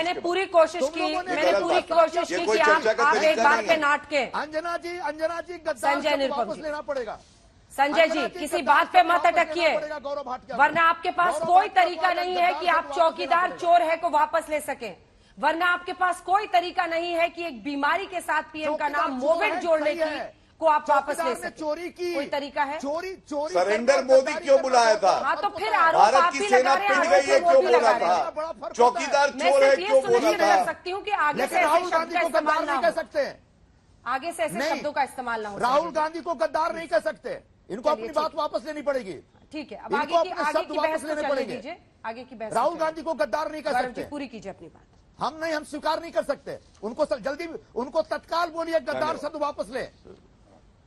मैंने पूरी कोशिश की कि आप एक बात पे नाटके। अंजना जी संजय गद्दार वापस लेना पड़ेगा। संजय जी किसी बात पे मत अटकिए, वरना आपके पास कोई तरीका नहीं है कि आप चौकीदार चोर है को वापस ले सकें, वरना आपके पास कोई तरीका नहीं है कि एक बीमारी के साथ पीएम का नाम मोविड जोड़ने की को आप वापस ले सकें। चोरी की कोई तरीका है? चोरी सरेंडर मोदी क्यों बुलाया था? हाँ तो फिर आरोप भारत आप की ही सेना लगा रहे हैं, पिट गई है आरोप क्यों वो भी बोला लगा रहे हैं। था? चौकीदार मैं चोर है सिर्फ ये क्यों बोला सुनिश्चित था? कर सकती हूँ कि आगे से राहुल ऐसे गांधी शब्द का को इस्तेमाल गद्दार ना नहीं कह हो, सकते, आगे से ऐसे शब्दों का इस्तेमाल ना हो। राहुल गांधी को गद्दार नहीं कह सकते, इनको अपनी ठीक। बात वापस लेनी पड़ेगी। ठीक है, अब इनको आगे अपने शब्द की वापस बहस लेने को चलने पड़ेंगे। दीजिए, आगे की बहस। राहुल गांधी को गद्दार नहीं कह सकते, पूरी कीजिए अपनी बात। हम स्वीकार नहीं कर सकते उनको। जल्दी उनको तत्काल बोलिए गद्दार शब्द वापस ले।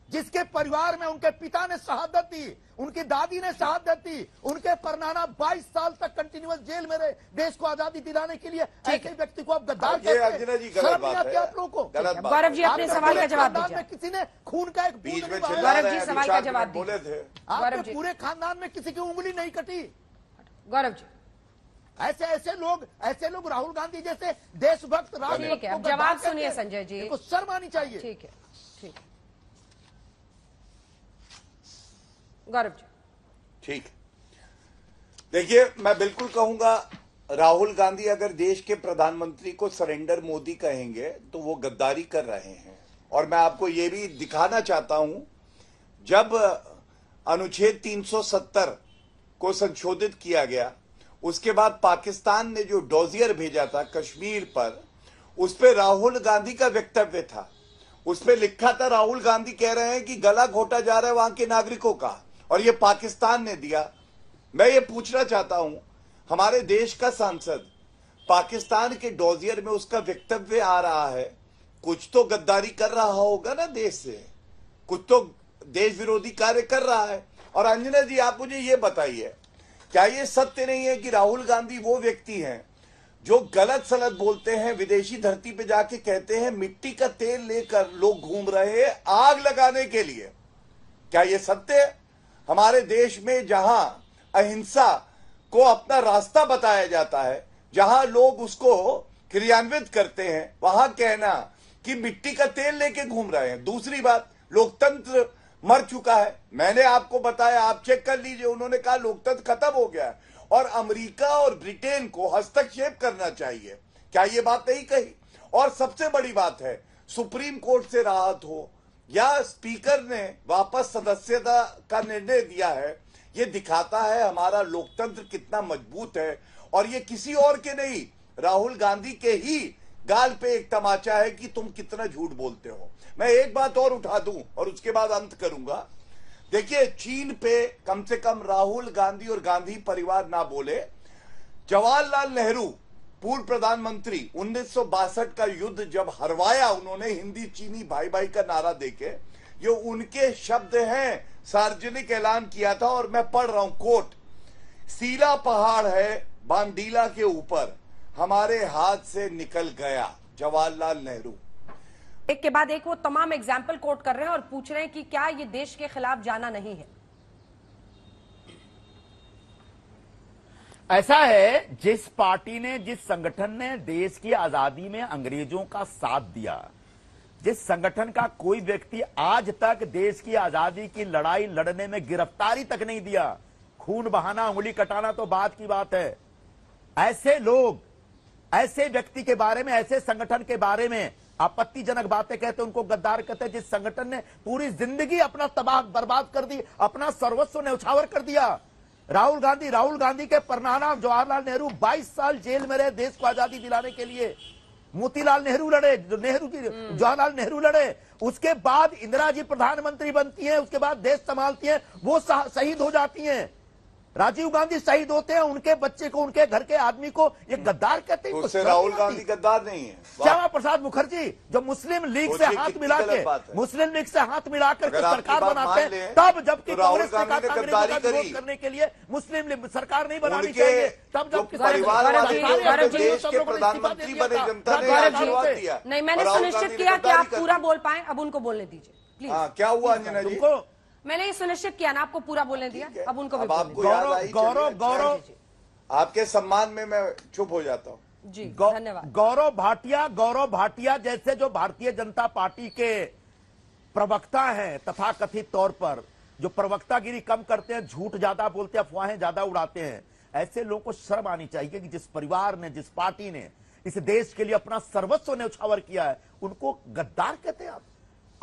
जिसके परिवार में उनके पिता ने शहादत दी, उनकी दादी ने शहादत दी, उनके परनाना 22 साल तक कंटिन्यूअस जेल में रहे देश को आजादी दिलाने के लिए, ऐसे व्यक्ति को आप गद्दार कहते हैं? अंजना जी गलत बात है, आप लोगों को। गौरव जी अपने सवाल का जवाब दीजिए। किसी ने खून का एक बीच में गौरव जी सवाल का जवाब बोले थे। आपके पूरे खानदान में किसी की उंगली नहीं कटी। गौरव जी ऐसे लोग राहुल गांधी जैसे देशभक्त ठीक है, अब जवाब सुनिए संजय जी, इनको शर्म आनी चाहिए। ठीक है, ठीक है गौरव जी। ठीक, देखिए मैं बिल्कुल कहूंगा राहुल गांधी अगर देश के प्रधानमंत्री को सरेंडर मोदी कहेंगे तो वो गद्दारी कर रहे हैं। और मैं आपको ये भी दिखाना चाहता हूं, जब अनुच्छेद 370 को संशोधित किया गया, उसके बाद पाकिस्तान ने जो डोजियर भेजा था कश्मीर पर, उस पर राहुल गांधी का वक्तव्य था। उस पर लिखा था राहुल गांधी कह रहे हैं कि गला घोटा जा रहा है वहां के नागरिकों का, और ये पाकिस्तान ने दिया। मैं ये पूछना चाहता हूं, हमारे देश का सांसद पाकिस्तान के डोजियर में उसका वक्तव्य आ रहा है, कुछ तो गद्दारी कर रहा होगा ना देश से, कुछ तो देश विरोधी कार्य कर रहा है। और अंजना जी आप मुझे ये बताइए, क्या ये सत्य नहीं है कि राहुल गांधी वो व्यक्ति हैं जो गलत सलत बोलते हैं, विदेशी धरती पे जाके कहते हैं मिट्टी का तेल लेकर लोग घूम रहे हैं आग लगाने के लिए? क्या ये सत्य है? हमारे देश में जहां अहिंसा को अपना रास्ता बताया जाता है, जहां लोग उसको क्रियान्वित करते हैं, वहां कहना कि मिट्टी का तेल लेके घूम रहे हैं। दूसरी बात, लोकतंत्र मर चुका है। मैंने आपको बताया, आप चेक कर लीजिए, उन्होंने कहा लोकतंत्र खत्म हो गया है और अमेरिका और ब्रिटेन को हस्तक्षेप करना चाहिए। क्या ये बात नहीं कही? और सबसे बड़ी बात है, सुप्रीम कोर्ट से राहत हो या स्पीकर ने वापस सदस्यता का निर्णय दिया है, ये दिखाता है हमारा लोकतंत्र कितना मजबूत है। और ये किसी और के नहीं, राहुल गांधी के ही गाल पे एक तमाचा है कि तुम कितना झूठ बोलते हो। मैं एक बात और उठा दूं और उसके बाद अंत करूंगा। देखिए, चीन पे कम से कम राहुल गांधी और गांधी परिवार ना बोले। जवाहरलाल नेहरू पूर्व प्रधानमंत्री 1962 का युद्ध जब हरवाया उन्होंने हिंदी चीनी भाई भाई का नारा देके, ये उनके शब्द हैं, सार्वजनिक ऐलान किया था। और मैं पढ़ रहा हूं कोट, सीला पहाड़ है बांडीला के ऊपर, हमारे हाथ से निकल गया। जवाहरलाल नेहरू। एक के बाद एक वो तमाम एग्जाम्पल कोट कर रहे हैं और पूछ रहे हैं कि क्या ये देश के खिलाफ जाना नहीं है? ऐसा है, जिस पार्टी ने, जिस संगठन ने देश की आजादी में अंग्रेजों का साथ दिया, जिस संगठन का कोई व्यक्ति आज तक देश की आजादी की लड़ाई लड़ने में गिरफ्तारी तक नहीं दिया, खून बहाना, उंगली कटाना तो बात की बात है, ऐसे लोग, ऐसे व्यक्ति के बारे में, ऐसे संगठन के बारे में आपत्तिजनक बातें कहते, उनको गद्दार कहते हैं। जिस संगठन ने पूरी जिंदगी अपना तबाह बर्बाद कर दी, अपना सर्वस्व न्यौछावर कर दिया। राहुल गांधी के परनाना जवाहरलाल नेहरू 22 साल जेल में रहे देश को आजादी दिलाने के लिए। मोतीलाल नेहरू लड़े, जवाहरलाल नेहरू लड़े, उसके बाद इंदिरा जी प्रधानमंत्री बनती हैं, उसके बाद देश संभालती हैं, वो शहीद हो जाती हैं। राजीव गांधी शहीद होते हैं, उनके बच्चे को, उनके घर के आदमी को ये गद्दार कहते हैं। उससे राहुल गांधी गद्दार नहीं है। श्यामा प्रसाद मुखर्जी जो मुस्लिम लीग से हाथ मिलाकर सरकार बनाते हैं, तब जबकि कांग्रेस ने कहा अंग्रेजों का विरोध करने के लिए मुस्लिम लीग सरकार नहीं बनानी चाहिए, तब जब प्रधानमंत्री बने जनता ने आशीर्वाद दिया। नहीं, मैंने सुनिश्चित किया कि आप पूरा बोल पाए, अब उनको बोलने दीजिए प्लीज। क्या हुआ अंजना जी? मैंने ये सुनिश्चित किया ना, आपको पूरा बोलने दिया, अब उनको भी आपको गौरव आपके सम्मान में मैं चुप हो जाता हूँ। जी धन्यवाद। गौरव भाटिया जैसे जो भारतीय जनता पार्टी के प्रवक्ता हैं, तथाकथित तौर पर जो प्रवक्तागिरी कम करते हैं, झूठ ज्यादा बोलते हैं, अफवाहें ज्यादा उड़ाते हैं, ऐसे लोगों को शर्म आनी चाहिए कि जिस परिवार ने, जिस पार्टी ने इस देश के लिए अपना सर्वस्व न्यौछावर किया है, उनको गद्दार कहते हैं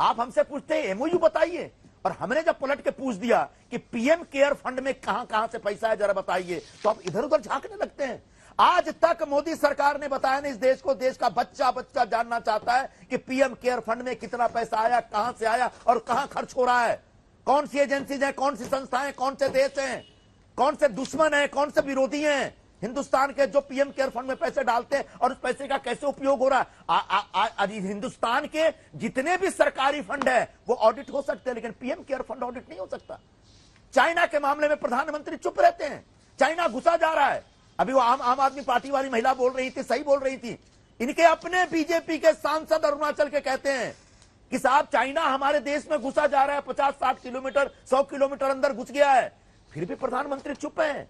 आप हमसे पूछते हैं एमओयू बताइए, और हमने जब पलट के पूछ दिया कि पीएम केयर फंड में कहां कहां से पैसा है जरा बताइए, तो आप इधर उधर झांकने लगते हैं। आज तक मोदी सरकार ने बताया नहीं इस देश को, देश का बच्चा बच्चा जानना चाहता है कि पीएम केयर फंड में कितना पैसा आया, कहां से आया और कहां खर्च हो रहा है, कौन सी एजेंसीज हैं, कौन सी संस्थाएं, कौन से देश हैं, कौन से दुश्मन हैं, कौन से विरोधी हैं हिंदुस्तान के जो पीएम केयर फंड में पैसे डालते हैं, और उस पैसे का कैसे उपयोग हो रहा है। आज हिंदुस्तान के जितने भी सरकारी फंड है वो ऑडिट हो सकते हैं, लेकिन पीएम केयर फंड ऑडिट नहीं हो सकता। चाइना के मामले में प्रधानमंत्री चुप रहते हैं, चाइना घुसा जा रहा है। अभी वो आम आदमी पार्टी वाली महिला बोल रही थी, सही बोल रही थी, इनके अपने बीजेपी के सांसद अरुणाचल के कहते हैं कि साहब चाइना हमारे देश में घुसा जा रहा है, 50-60 किलोमीटर 100 किलोमीटर अंदर घुस गया है, फिर भी प्रधानमंत्री चुप है।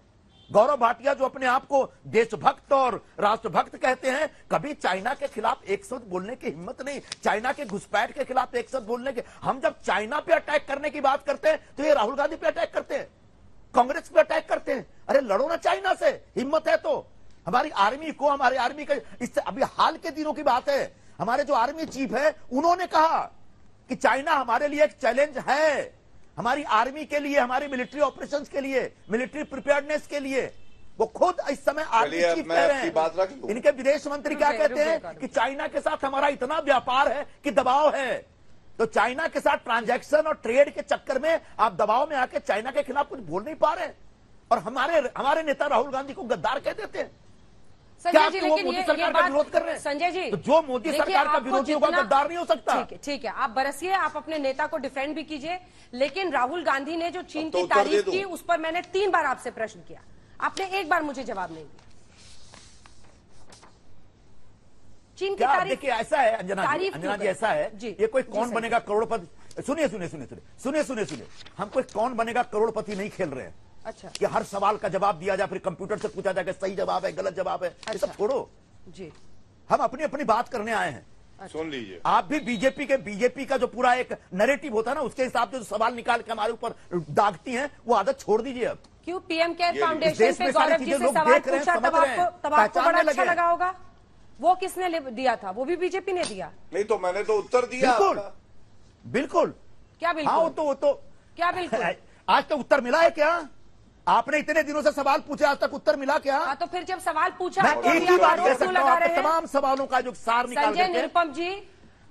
गौरव भाटिया जो अपने आप को देशभक्त और राष्ट्रभक्त कहते हैं, कभी चाइना के खिलाफ एक शब्द बोलने की हिम्मत नहीं, चाइना के घुसपैठ के खिलाफ एक शब्द बोलने के। हम जब चाइना पे अटैक करने की बात करते हैं तो ये राहुल गांधी पे अटैक करते हैं, कांग्रेस पे अटैक करते हैं। अरे लड़ो ना चाइना से, हिम्मत है तो। हमारी आर्मी को, हमारे आर्मी का, इससे अभी हाल के दिनों की बात है, हमारे जो आर्मी चीफ है उन्होंने कहा कि चाइना हमारे लिए एक चैलेंज है, हमारी आर्मी के लिए, हमारी मिलिट्री ऑपरेशंस के लिए, मिलिट्री प्रिपेयर्डनेस के लिए। वो खुद इस समय आर्मी चीफ कह रहे हैं। इनके विदेश मंत्री क्या कहते हैं कि चाइना के साथ हमारा इतना व्यापार है कि दबाव है। तो चाइना के साथ ट्रांजैक्शन और ट्रेड के चक्कर में आप दबाव में आके चाइना के खिलाफ कुछ बोल नहीं पा रहे, और हमारे नेता राहुल गांधी को गद्दार कह देते हैं। संजय जी, लेकिन मोदी सरकार का विरोध कर रहे हैं? संजय जी, तो जो मोदी सरकार का विरोधी होगा गद्दार नहीं हो सकता। ठीक है, आप बरसिए, आप अपने नेता को डिफेंड भी कीजिए, लेकिन राहुल गांधी ने जो चीन की तारीफ की उस पर मैंने 3 बार आपसे प्रश्न किया, आपने एक बार मुझे जवाब नहीं दिया। चीन की तारीफ, देखिए ऐसा है अंजना जी ऐसा है, ये कोई कौन बनेगा करोड़पति, सुनिए, हम कोई कौन बनेगा करोड़पति नहीं खेल रहे हैं। अच्छा, कि हर सवाल का जवाब दिया जाए, फिर कंप्यूटर से पूछा जाए कि सही जवाब है, गलत जवाब है, ये सब छोड़ो जी, हम अपनी अपनी बात करने आए हैं। सुन लीजिए, आप भी बीजेपी का जो पूरा एक नैरेटिव होता है ना, उसके हिसाब से जो सवाल निकाल के हमारे ऊपर दागती हैं, वो आदत छोड़ दीजिए अब। क्यों पीएम केयर फाउंडेशन पे गौरव जी से सवाल पूछा तब आपको बड़ा अच्छा लगा होगा? वो किसने दिया था? वो भी बीजेपी ने दिया? नहीं तो मैंने तो उत्तर दिया। बिल्कुल। क्या बिल्कुल? हाँ वो तो क्या बिल्कुल? आज तक उत्तर मिला है क्या? आपने इतने दिनों से सवाल पूछे, आज तक उत्तर मिला क्या? तो फिर जब सवाल पूछा तो एक ही बात कह सकता हूं, तमाम सवालों का जो सार निकाल संजय निरुपम जी,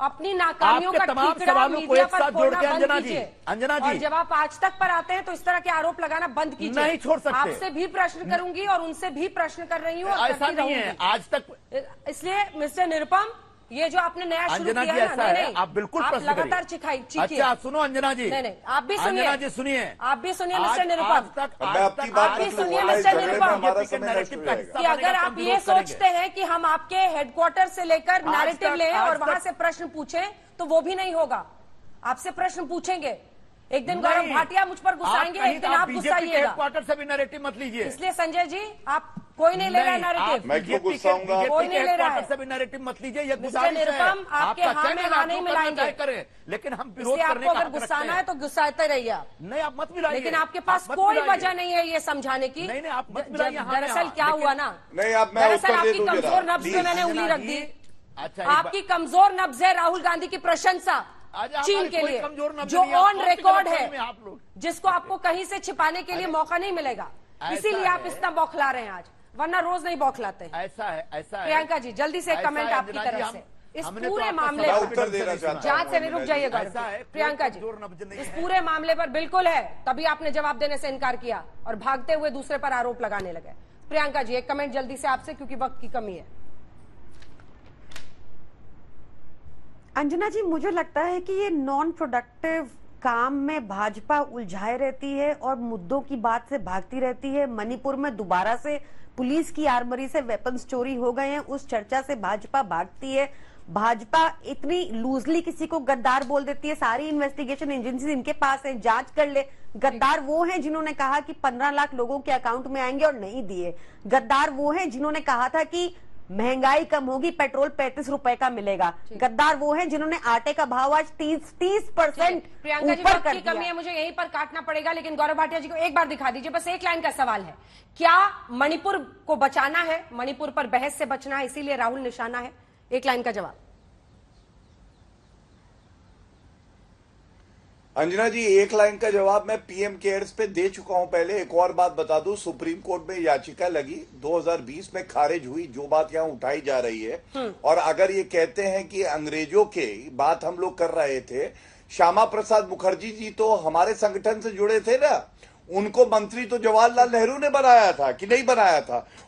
अपनी नाकामियों का तमाम सवालों को एक साथ जोड़ के अंजना जी, जब आप आज तक पर आते हैं तो इस तरह के आरोप लगाना बंद कीजिए। नहीं छोड़ सकते। आपसे भी प्रश्न करूंगी और उनसे भी प्रश्न कर रही हूँ, ऐसा नहीं है आज तक। इसलिए मिस्टर निरुपम, ये जो आपने नया शुरू किया है ना, नहीं, आप बिल्कुल प्रश्न लगातार चीखिए। अच्छा सुनो अंजना जी, नहीं, आप भी सुनिए, अंजना जी सुनिए, आप भी सुनिए मिस्टर निरुपम, आप भी सुनिए मिस्टर निरुपम, कि अगर आप ये सोचते हैं कि हम आपके हेडक्वार्टर से लेकर नैरेटिव लें और वहां से प्रश्न पूछें तो वो भी नहीं होगा। आपसे प्रश्न पूछेंगे, एक दिन गौरव भाटिया मुझ पर गुस्साएंगे, एक दिन आप गुस्साइएगा। हेडक्वार्टर से भी नैरेटिव मत लीजिए। इसलिए संजय जी, आप कोई नहीं ले रहा है नैरेटिव, मैं क्यों गुस्साऊंगा? कोई नहीं ले रहा है, से भी नैरेटिव मत लीजिए। ये मिस्टर निरुपम, आपके हाँ में हाँ नहीं मिलाएंगे, करें, लेकिन हम विरोध करने आपको अगर गुस्साना है तो गुस्साते रहिए आप। नहीं आप मत मिलाइए, लेकिन आपके पास कोई वजह नहीं है ये समझाने की। नहीं आप मत मिलाइए। दरअसल क्या हुआ ना, नहीं आप दरअसल आपकी कमजोर नब्ज पे मैंने उंगली रख दी। अच्छा, आपकी कमजोर नब्ज है राहुल गांधी की प्रशंसा चीन के लिए, जो ऑन रिकॉर्ड है, जिसको आपको कहीं से छिपाने के लिए मौका नहीं मिलेगा, इसीलिए आप इतना बौखला रहे हैं आज, वरना रोज नहीं बौखलाते। ऐसा है प्रियंका जी, जल्दी से एक कमेंट आपकी तरफ से इस पूरे मामले पर, जांच से नहीं रुक जाइएगा प्रियंका जी, इस पूरे मामले पर बिल्कुल है, तभी आपने जवाब देने से इनकार किया और भागते हुए दूसरे पर आरोप लगाने लगे। प्रियंका जी एक कमेंट जल्दी से आपसे, क्योंकि वक्त की कमी है। अंजना जी, मुझे लगता है कि ये नॉन प्रोडक्टिव काम में भाजपा उलझाए रहती है और मुद्दों की बात से भागती रहती है। मणिपुर में दोबारा से पुलिस की आर्मरी से वेपन्स चोरी हो गए हैं, उस चर्चा से भाजपा भागती है। भाजपा इतनी लूजली किसी को गद्दार बोल देती है, सारी इन्वेस्टिगेशन एजेंसी इनके पास है, जांच कर ले। गद्दार वो हैं जिन्होंने कहा कि 15 लाख लोगों के अकाउंट में आएंगे और नहीं दिए। गद्दार वो हैं जिन्होंने कहा था कि महंगाई कम होगी, पेट्रोल 35 रुपए का मिलेगा। गद्दार वो हैं जिन्होंने आटे का भाव आज 30% प्रियंका जी, ऊपर वक्त कर की दिया। कमी है, मुझे यहीं पर काटना पड़ेगा, लेकिन गौरव भाटिया जी को एक बार दिखा दीजिए, बस एक लाइन का सवाल है। क्या मणिपुर को बचाना है, मणिपुर पर बहस से बचना है, इसीलिए राहुल निशाना है? एक लाइन का जवाब। अंजना जी, एक लाइन का जवाब मैं पीएम केयर्स पे दे चुका हूं पहले। एक और बात बता दूं, सुप्रीम कोर्ट में याचिका लगी, 2020 में खारिज हुई, जो बात यहां उठाई जा रही है। और अगर ये कहते हैं कि अंग्रेजों के बात हम लोग कर रहे थे, श्यामा प्रसाद मुखर्जी जी तो हमारे संगठन से जुड़े थे ना, उनको मंत्री तो जवाहरलाल नेहरू ने बनाया था कि नहीं बनाया था?